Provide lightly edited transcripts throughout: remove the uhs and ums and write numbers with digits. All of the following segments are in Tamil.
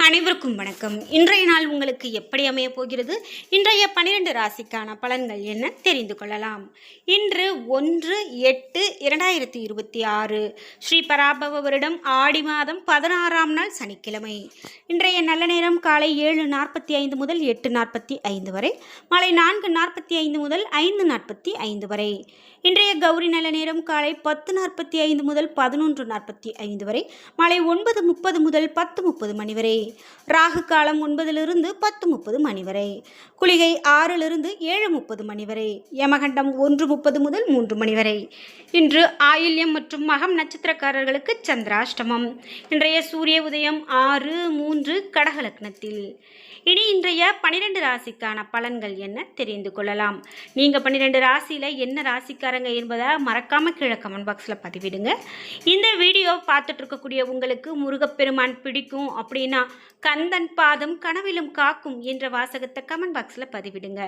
அனைவருக்கும் வணக்கம். இன்றைய நாள் உங்களுக்கு எப்படி அமைய போகிறது? இன்றைய 12 ராசிக்கான பலன்கள் என்ன தெரிந்து கொள்ளலாம். இன்று 1/8/2026 ஸ்ரீ பராபவ வருடம் ஆடி மாதம் 16ஆம் நாள் சனிக்கிழமை. இன்றைய நல்ல நேரம் காலை 7:45 முதல் 8:45 வரை, மாலை 4:45 முதல் 5:45 வரை. இன்றைய கௌரி நல்ல நேரம் காலை 10:45 முதல் 11:45 வரை, மாலை 9:30 முதல் 10:30 மணி வரை. ராகு காலம் 9 10:30 மணி வரை. குளிகை 6 7:30 மணி வரை. யமகண்டம் 1:30 முதல் 3 மணி வரை. இன்று ஆயில்யம் மற்றும் மகம் நட்சத்திரக்காரர்களுக்கு சந்திராஷ்டமம். இன்றைய சூரிய உதயம் 6:03 கடக லக்னத்தில். இனி இன்றைய 12 ராசிக்கான பலன்கள் என்ன தெரிந்து கொள்ளலாம். நீங்கள் 12 ராசியில் என்ன ராசிக்காரங்க என்பதை மறக்காமல் கீழே கமெண்ட் பாக்ஸில் பதிவிடுங்க. இந்த வீடியோ பார்த்துட்டு இருக்கக்கூடிய உங்களுக்கு முருகப்பெருமான் பிடிக்கும் அப்படின்னா கந்தன் பாதம் கனவிலும் காக்கும் என்ற வாசகத்தை கமெண்ட் பாக்ஸில் பதிவிடுங்க.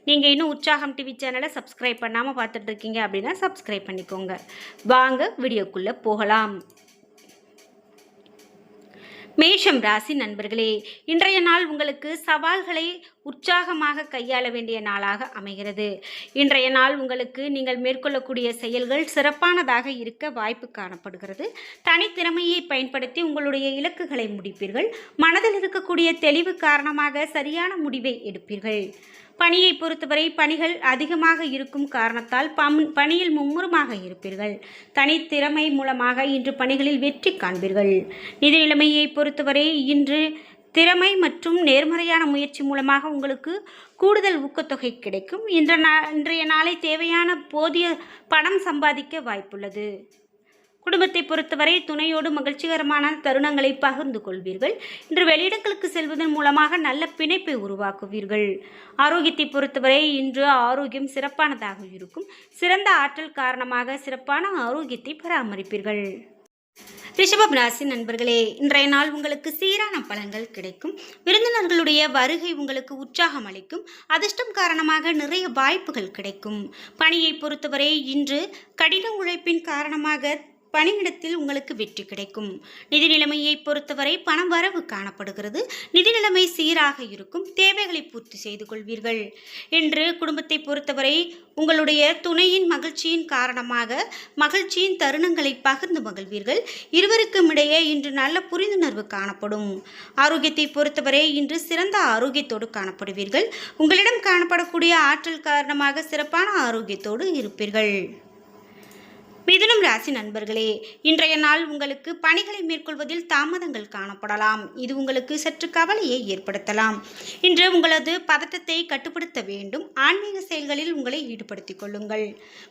நீங்கள் இன்னும் உற்சாகம் டிவி சேனலை சப்ஸ்கிரைப் பண்ணாமல் பார்த்துட்டு இருக்கீங்க அப்படின்னா சப்ஸ்கிரைப் பண்ணிக்கோங்க. வாங்க வீடியோக்குள்ளே போகலாம். மேஷம் ராசி நண்பர்களே, இன்றைய நாள் உங்களுக்கு சவால்களை உற்சாகமாக கையாள வேண்டிய நாளாக அமைகிறது. இன்றைய நாள் உங்களுக்கு நீங்கள் மேற்கொள்ளக்கூடிய செயல்கள் சிறப்பானதாக இருக்க வாய்ப்பு காணப்படுகிறது. தனித்திறமையை பயன்படுத்தி உங்களுடைய இலக்குகளை முடிப்பீர்கள். மனதில் இருக்கக்கூடிய தெளிவு காரணமாக சரியான முடிவை எடுப்பீர்கள். பணியை பொறுத்தவரை பணிகள் அதிகமாக இருக்கும் காரணத்தால் பணியில் மும்முரமாக இருப்பீர்கள். தனித்திறமை மூலமாக இன்று பணிகளில் வெற்றி காண்பீர்கள். நிதி நிலைமையை பொறுத்தவரை இன்று திறமை மற்றும் நேர்மறையான முயற்சி மூலமாக உங்களுக்கு கூடுதல் ஊக்கத்தொகை கிடைக்கும். இன்றைய நாளை தேவையான போதிய பணம் சம்பாதிக்க வாய்ப்புள்ளது. குடும்பத்தை பொறுத்தவரை துணையோடு மகிழ்ச்சிகரமான தருணங்களை பகிர்ந்து கொள்வீர்கள். இன்று வெளியிடங்களுக்கு செல்வதன் மூலமாக நல்ல பிணைப்பை உருவாக்குவீர்கள். ஆரோக்கியத்தை பொறுத்தவரை இன்று ஆரோக்கியம் சிறப்பானதாக இருக்கும். சிறந்த ஆற்றல் காரணமாக சிறப்பான ஆரோக்கியத்தை பராமரிப்பீர்கள். ரிஷபம் ராசி நண்பர்களே, இன்றைய நாள் உங்களுக்கு சீரான பலன்கள் கிடைக்கும். விருந்தினர்களுடைய வருகை உங்களுக்கு உற்சாகம் அளிக்கும். அதிர்ஷ்டம் காரணமாக நிறைய வாய்ப்புகள் கிடைக்கும். பணியை பொறுத்தவரை இன்று கடின உழைப்பின் காரணமாக பணியிடத்தில் உங்களுக்கு வெற்றி கிடைக்கும். நிதி நிலைமையை பொறுத்தவரை பண வரவு காணப்படுகிறது. நிதி நிலைமை சீராக இருக்கும். தேவைகளை பூர்த்தி செய்து கொள்வீர்கள். இன்று குடும்பத்தை பொறுத்தவரை உங்களுடைய துணையின் மகிழ்ச்சியின் காரணமாக மகிழ்ச்சியின் தருணங்களை பகிர்ந்து மகிழ்வீர்கள். இருவருக்கும் இடையே இன்று நல்ல புரிந்துணர்வு காணப்படும். ஆரோக்கியத்தை பொறுத்தவரை இன்று சிறந்த ஆரோக்கியத்தோடு காணப்படுவீர்கள். உங்களிடம் காணப்படக்கூடிய ஆற்றல் காரணமாக சிறப்பான ஆரோக்கியத்தோடு இருப்பீர்கள். மிதுனம் ராசி நண்பர்களே, இன்றைய நாள் உங்களுக்கு பணிகளை மேற்கொள்வதில் தாமதங்கள் காணப்படலாம். இது உங்களுக்கு சற்று கவலையை ஏற்படுத்தலாம். இன்று உங்களது பதட்டத்தை கட்டுப்படுத்த வேண்டும். ஆன்மீக செயல்களில் உங்களை ஈடுபடுத்திக் கொள்ளுங்கள்.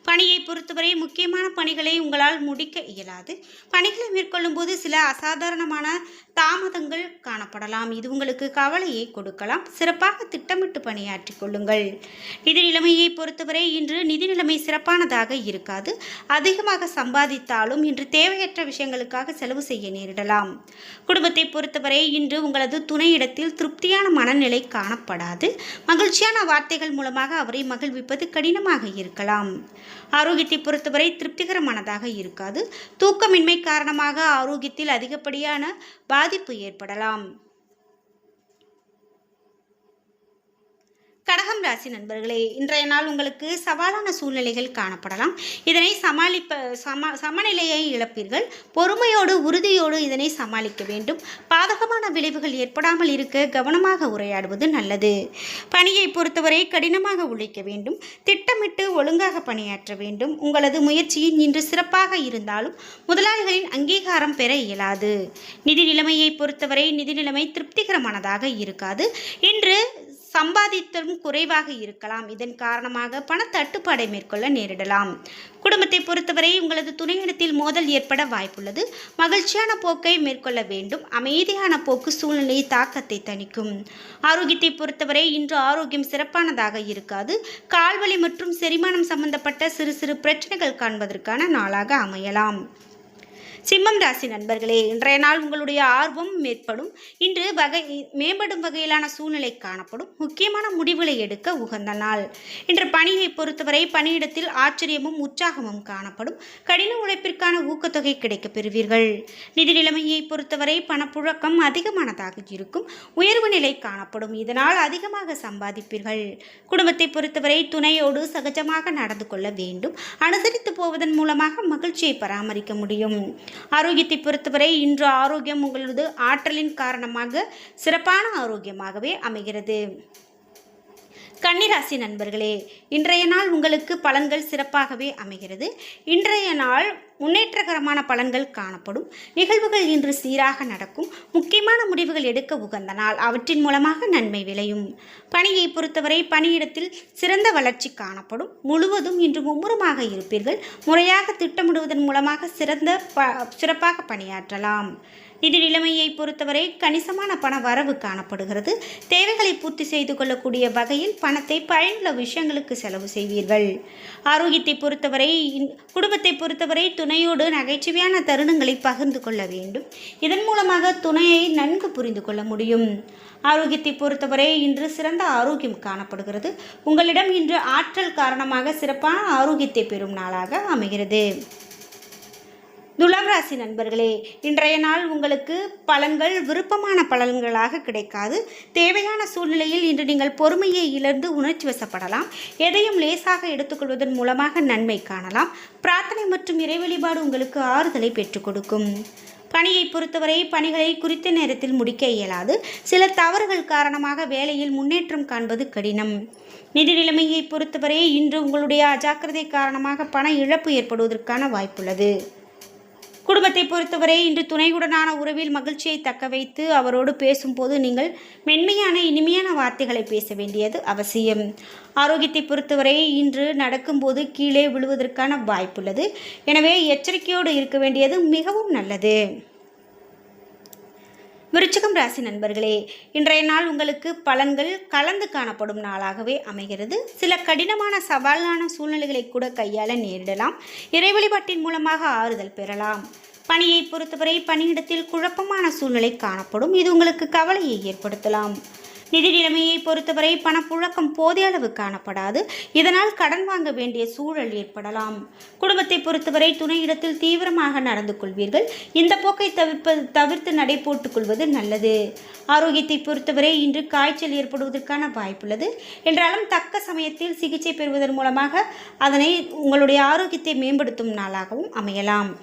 பணியை பொறுத்தவரை முக்கியமான பணிகளை உங்களால் முடிக்க இயலாது. பணிகளை மேற்கொள்ளும் போது சில அசாதாரணமான தாமதங்கள் காணப்படலாம். இது உங்களுக்கு கவலையை கொடுக்கலாம். சிறப்பாக திட்டமிட்டு பணியாற்றிக் கொள்ளுங்கள். நிதி நிலைமையை பொறுத்தவரை இன்று நிதி நிலைமை சிறப்பானதாக இருக்காது. அதிகமாக சம்பாதித்தாலும் இன்று தேவையற்ற விஷயங்களுக்காக செலவு செய்ய நேரிடலாம். குடும்பத்தை பொறுத்தவரை இன்று உங்களது துணையிடத்தில் திருப்தியான மனநிலை காணப்படாது. மகிழ்ச்சியான வார்த்தைகள் மூலமாக அவரை மகிழ்விப்பது கடினமாக இருக்கலாம். ஆரோக்கியத்தை பொறுத்தவரை திருப்திகரமானதாக இருக்காது. தூக்கமின்மை காரணமாக ஆரோக்கியத்தில் அதிகப்படியான பாதிப்பு ஏற்படலாம். கடகம் ராசி நண்பர்களே, இன்றைய நாள் உங்களுக்கு சவாலான சூழ்நிலைகள் காணப்படலாம். இதனை சமநிலையை இழப்பீர்கள். பொறுமையோடு உறுதியோடு இதனை சமாளிக்க வேண்டும். பாதகமான விளைவுகள் ஏற்படாமல் இருக்க கவனமாக உரையாடுவது நல்லது. பணியை பொறுத்தவரை கடினமாக உழைக்க வேண்டும். திட்டமிட்டு ஒழுங்காக பணியாற்ற வேண்டும். உங்களது முயற்சியின் இன்று சிறப்பாக இருந்தாலும் முதலாளிகளின் அங்கீகாரம் பெற இயலாது. நிதி நிலைமையை பொறுத்தவரை நிதி நிலைமை திருப்திகரமானதாக இருக்காது. இன்று சம்பாதித்தலும் குறைவாக இருக்கலாம். இதன் காரணமாக பண தட்டுப்பாடை மேற்கொள்ள நேரிடலாம். குடும்பத்தை பொறுத்தவரை உங்களது துணையிடத்தில் மோதல் ஏற்பட வாய்ப்புள்ளது. மகிழ்ச்சியான போக்கை மேற்கொள்ள வேண்டும். அமைதியான போக்கு சூழ்நிலை தாக்கத்தை தணிக்கும். ஆரோக்கியத்தை பொறுத்தவரை இன்று ஆரோக்கியம் சிறப்பானதாக இருக்காது. கால்வலி மற்றும் செரிமானம் சம்பந்தப்பட்ட சிறு சிறு பிரச்சனைகள் காண்பதற்கான நாளாக அமையலாம். சிம்மம் ராசி நண்பர்களே, இன்றைய நாள் உங்களுடைய ஆர்வம் மேற்படும். இன்று மேம்படும் வகையிலான சூழ்நிலை காணப்படும். முக்கியமான முடிவுகளை எடுக்க உகந்த நாள். இன்று பணியை பொறுத்தவரை பணியிடத்தில் ஆச்சரியமும் உற்சாகமும் காணப்படும். கடின உழைப்பிற்கான ஊக்கத்தொகை கிடைக்கப் பெறுவீர்கள். நிதி நிலைமையை பொறுத்தவரை பணப்புழக்கம் அதிகமானதாக இருக்கும். உயர்வு நிலை காணப்படும். இதனால் அதிகமாக சம்பாதிப்பீர்கள். குடும்பத்தை பொறுத்தவரை துணையோடு சகஜமாக நடந்து கொள்ள வேண்டும். அனுசரித்து போவதன் மூலமாக மகிழ்ச்சியை பராமரிக்க முடியும். ஆரோக்கியத்தை பொறுத்தவரை இன்று ஆரோக்கியம் உங்களது ஆற்றலின் காரணமாக சிறப்பான ஆரோக்கியமாகவே அமைகிறது. கன்னிராசி நண்பர்களே, இன்றைய நாள் உங்களுக்கு பலன்கள் சிறப்பாகவே அமைகிறது. இன்றைய நாள் முன்னேற்றகரமான பலன்கள் காணப்படும். நிகழ்வுகள் இன்று சீராக நடக்கும். முக்கியமான முடிவுகள் எடுக்க உகந்த நாள். அவற்றின் மூலமாக நன்மை விளையும். பணியை பொறுத்தவரை பணியிடத்தில் சிறந்த வளர்ச்சி காணப்படும். முழுவதும் இன்று மும்முரமாக இருப்பீர்கள். முறையாக திட்டமிடுவதன் மூலமாக சிறப்பாக பணியாற்றலாம். நிதி நிலைமையை பொறுத்தவரை கணிசமான பண வரவு காணப்படுகிறது. தேவைகளை பூர்த்தி செய்து கொள்ளக்கூடிய வகையில் பணத்தை பயனுள்ள விஷயங்களுக்கு செலவு செய்வீர்கள். ஆரோக்கியத்தை பொறுத்தவரை குடும்பத்தை பொறுத்தவரை துணையோடு நகைச்சுவையான தருணங்களை பகிர்ந்து கொள்ள வேண்டும். இதன் மூலமாக துணையை நன்கு புரிந்து கொள்ள முடியும். ஆரோக்கியத்தை பொறுத்தவரை இன்று சிறந்த ஆரோக்கியம் காணப்படுகிறது. உங்களிடம் இன்று ஆற்றல் காரணமாக சிறப்பான ஆரோக்கியத்தை பெறும் நாளாக அமைகிறது. துலாம் ராசி நண்பர்களே, இன்றைய நாள் உங்களுக்கு பலன்கள் விருப்பமான பலன்களாக கிடைக்காது. தேவையான சூழ்நிலையில் இன்று நீங்கள் பொறுமையை இழந்து உணர்ச்சி வசப்படலாம். எதையும் லேசாக எடுத்துக்கொள்வதன் மூலமாக நன்மை காணலாம். பிரார்த்தனை மற்றும் இறை வழிபாடு உங்களுக்கு ஆறுதலை பெற்றுக் கொடுக்கும். பணியை பொறுத்தவரை பணிகளை குறித்த நேரத்தில் முடிக்க இயலாது. சில தவறுகள் காரணமாக வேலையில் முன்னேற்றம் காண்பது கடினம். நிதி நிலைமையை பொறுத்தவரை இன்று உங்களுடைய அஜாக்கிரதை காரணமாக பண இழப்பு ஏற்படுவதற்கான வாய்ப்புள்ளது. குடும்பத்தை பொறுத்தவரை இன்று துணையுடனான உறவில் மகிழ்ச்சியை தக்க வைத்து அவரோடு பேசும்போது நீங்கள் மென்மையான இனிமையான வார்த்தைகளை பேச வேண்டியது அவசியம். ஆரோக்கியத்தை பொறுத்தவரை இன்று நடக்கும்போது கீழே விழுவதற்கான வாய்ப்புள்ளது. எனவே எச்சரிக்கையோடு இருக்க வேண்டியது மிகவும் நல்லது. விருச்சிகம் ராசி நண்பர்களே, இன்றைய நாள் உங்களுக்கு பலன்கள் கலந்து காணப்படும் நாளாகவே அமைகிறது. சில கடினமான சவாலான சூழ்நிலைகளை கூட கையாள நேரிடலாம். இறை வழிபாட்டின் மூலமாக ஆறுதல் பெறலாம். பணியை பொறுத்தவரை பணியிடத்தில் குழப்பமான சூழ்நிலை காணப்படும். இது உங்களுக்கு கவலையை ஏற்படுத்தலாம். நிதி நிலைமையை பொறுத்தவரை பணப்புழக்கம் போதிய அளவு காணப்படாது. இதனால் கடன் வாங்க வேண்டிய சூழல் ஏற்படலாம். குடும்பத்தை பொறுத்தவரை துணையிடத்தில் தீவிரமாக நடந்து கொள்வீர்கள். இந்த போக்கை தவிர்த்து நடை போட்டுக் கொள்வது நல்லது. ஆரோக்கியத்தை பொறுத்தவரை இன்று காய்ச்சல் ஏற்படுவதற்கான வாய்ப்புள்ளது. என்றாலும் தக்க சமயத்தில் சிகிச்சை பெறுவதன் மூலமாக அதனை உங்களுடைய ஆரோக்கியத்தை மேம்படுத்தும் நாளாகவும் அமையலாம்.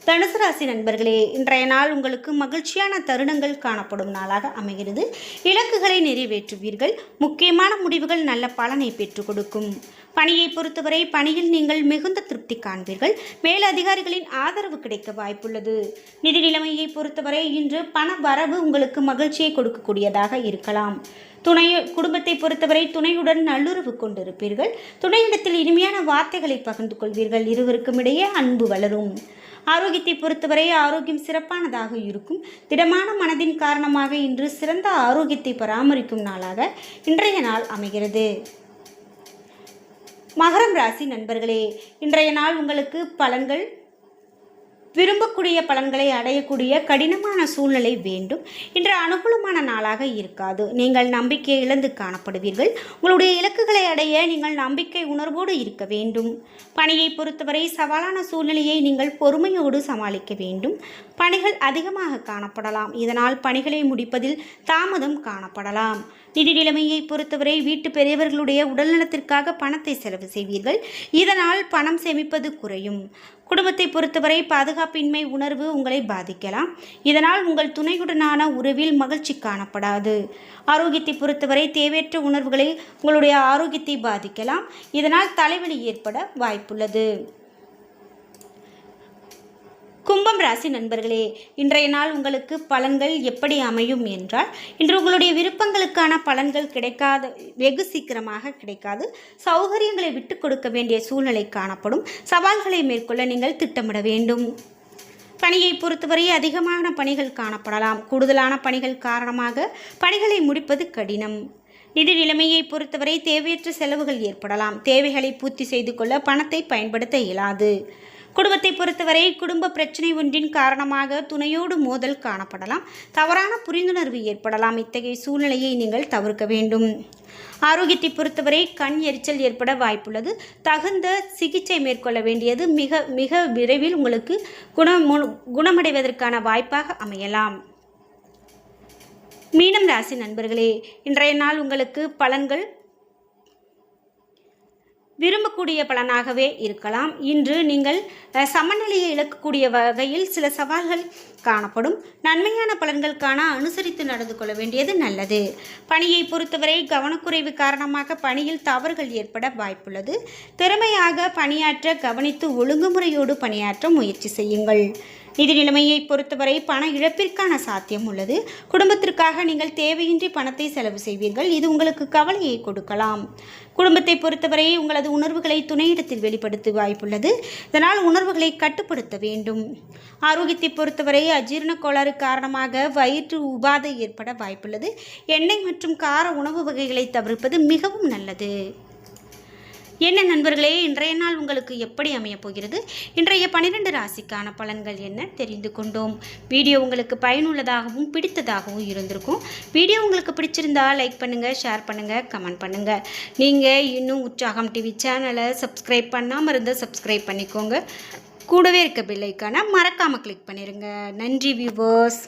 தனுசு ராசி நண்பர்களே, இன்றைய நாள் உங்களுக்கு மகிழ்ச்சியான தருணங்கள் காணப்படும் நாளாக அமைகிறது. இலக்குகளை நிறைவேற்றுவீர்கள். முக்கியமான முடிவுகள் நல்ல பலனை பெற்றுக் கொடுக்கும். பணியை பொறுத்தவரை பணியில் நீங்கள் மிகுந்த திருப்தி காண்பீர்கள். மேலதிகாரிகளின் ஆதரவு கிடைக்க வாய்ப்புள்ளது. நிதி நிலைமையை பொறுத்தவரை இன்று பண வரவு உங்களுக்கு மகிழ்ச்சியை கொடுக்கக்கூடியதாக இருக்கலாம். குடும்பத்தை பொறுத்தவரை துணையுடன் நல்லுறவு கொண்டிருப்பீர்கள். துணையிடத்தில் இனிமையான வார்த்தைகளை பகிர்ந்து கொள்வீர்கள். இருவருக்கும் இடையே அன்பு வளரும். ஆரோக்கியத்தை பொறுத்தவரை ஆரோக்கியம் சிறப்பானதாக இருக்கும். திடமான மனதின் காரணமாக இன்று சிறந்த ஆரோக்கியத்தை பராமரிக்கும் நாளாக இன்றைய நாள் அமைகிறது. மகரம் ராசி நண்பர்களே, இன்றைய நாள் உங்களுக்கு பலன்கள் விரும்பக்கூடிய பலன்களை அடையக்கூடிய கடினமான சூழ்நிலை வேண்டும். இன்று அனுகூலமான நாளாக இருக்காது. நீங்கள் நம்பிக்கை இழந்து காணப்படுவீர்கள். உங்களுடைய இலக்குகளை அடைய நீங்கள் நம்பிக்கை உணர்வோடு இருக்க வேண்டும். பணியை பொறுத்தவரை சவாலான சூழ்நிலையை நீங்கள் பொறுமையோடு சமாளிக்க வேண்டும். பணிகள் அதிகமாக காணப்படலாம். இதனால் பணிகளை முடிப்பதில் தாமதம் காணப்படலாம். நிதி நிலைமையை பொறுத்தவரை வீட்டு பெரியவர்களுடைய உடல்நலத்திற்காக பணத்தை செலவு செய்வீர்கள். இதனால் பணம் சேமிப்பது குறையும். குடும்பத்தை பொறுத்தவரை பாதுகாப்பின்மை உணர்வு உங்களை பாதிக்கலாம். இதனால் உங்கள் துணையுடனான உறவில் மகிழ்ச்சி காணப்படாது. ஆரோக்கியத்தை பொறுத்தவரை தேவையற்ற உணர்வுகளை உங்களுடைய ஆரோக்கியத்தை பாதிக்கலாம். இதனால் தலைவலி ஏற்பட வாய்ப்புள்ளது. கும்பம் ராசி நண்பர்களே, இன்றைய நாள் உங்களுக்கு பலன்கள் எப்படி அமையும் என்றால், இன்று உங்களுடைய விருப்பங்களுக்கான பலன்கள் வெகு சீக்கிரமாக கிடைக்காது. சௌகரியங்களை விட்டு கொடுக்க வேண்டிய சூழ்நிலை காணப்படும். சவால்களை மேற்கொள்ள நீங்கள் திட்டமிட வேண்டும். பணியை பொறுத்தவரை அதிகமான பணிகள் காணப்படலாம். கூடுதலான பணிகள் காரணமாக பணிகளை முடிப்பது கடினம். நிதி நிலைமையை பொறுத்தவரை தேவையற்ற செலவுகள் ஏற்படலாம். தேவைகளை பூர்த்தி செய்து கொள்ள பணத்தை பயன்படுத்த இயலாது. குடும்பத்தை பொறுத்தவரை குடும்ப பிரச்சனை ஒன்றின் காரணமாக துணையோடு மோதல் காணப்படலாம். தவறான புரிந்துணர்வு ஏற்படலாம். இத்தகைய சூழ்நிலையை நீங்கள் தவிர்க்க வேண்டும். ஆரோக்கியத்தை பொறுத்தவரை கண் எரிச்சல் ஏற்பட வாய்ப்புள்ளது. தகுந்த சிகிச்சை மேற்கொள்ள வேண்டியது மிக மிக விரைவில் உங்களுக்கு குணமடைவதற்கான வாய்ப்பாக அமையலாம். மீனம் ராசி நண்பர்களே, இன்றைய நாள் உங்களுக்கு பலன்கள் விரும்பக்கூடிய பலனாகவே இருக்கலாம். இன்று நீங்கள் சமநிலையை இழக்கக்கூடிய வகையில் சில சவால்கள் காணப்படும். நன்மையான பலன்கள் காண அனுசரித்து நடந்து கொள்ள வேண்டியது நல்லது. பணியை பொறுத்தவரை கவனக்குறைவு காரணமாக பணியில் தவறுகள் ஏற்பட வாய்ப்புள்ளது. திறமையாக பணியாற்ற கவனித்து ஒழுங்குமுறையோடு பணியாற்ற முயற்சி செய்யுங்கள். நிதி நிலைமையை பொறுத்தவரை பண இழப்பிற்கான சாத்தியம் உள்ளது. குடும்பத்திற்காக நீங்கள் தேவையின்றி பணத்தை செலவு செய்வீர்கள். இது உங்களுக்கு கவலையை கொடுக்கலாம். குடும்பத்தை பொறுத்தவரை உங்களது உணர்வுகளை துணையிடத்தில் வெளிப்படுத்த வாய்ப்புள்ளது. இதனால் உணர்வுகளை கட்டுப்படுத்த வேண்டும். ஆரோக்கியத்தை பொறுத்தவரை அஜீரண கோளாறு காரணமாக வயிற்று உபாதை ஏற்பட வாய்ப்புள்ளது. எண்ணெய் மற்றும் கார உணவு வகைகளை தவிர்ப்பது மிகவும் நல்லது. என்ன நண்பர்களே, இன்றைய நாள் உங்களுக்கு எப்படி அமையப் போகிறது? இன்றைய 12 ராசிக்கான பலன்கள் என்ன தெரிந்து கொண்டோம். வீடியோ உங்களுக்கு பயனுள்ளதாகவும் பிடித்ததாகவும் இருந்திருக்கும். வீடியோ உங்களுக்கு பிடிச்சிருந்தா லைக் பண்ணுங்கள், ஷேர் பண்ணுங்கள், கமெண்ட் பண்ணுங்கள். நீங்கள் இன்னும் உற்சாகம் டிவி சேனலை சப்ஸ்கிரைப் பண்ணாமல் இருந்தால் சப்ஸ்கிரைப் பண்ணிக்கோங்க. கூடவே இருக்க பெல் ஐக்கானை மறக்காமல் கிளிக் பண்ணிடுங்க. நன்றி வியூவர்ஸ்.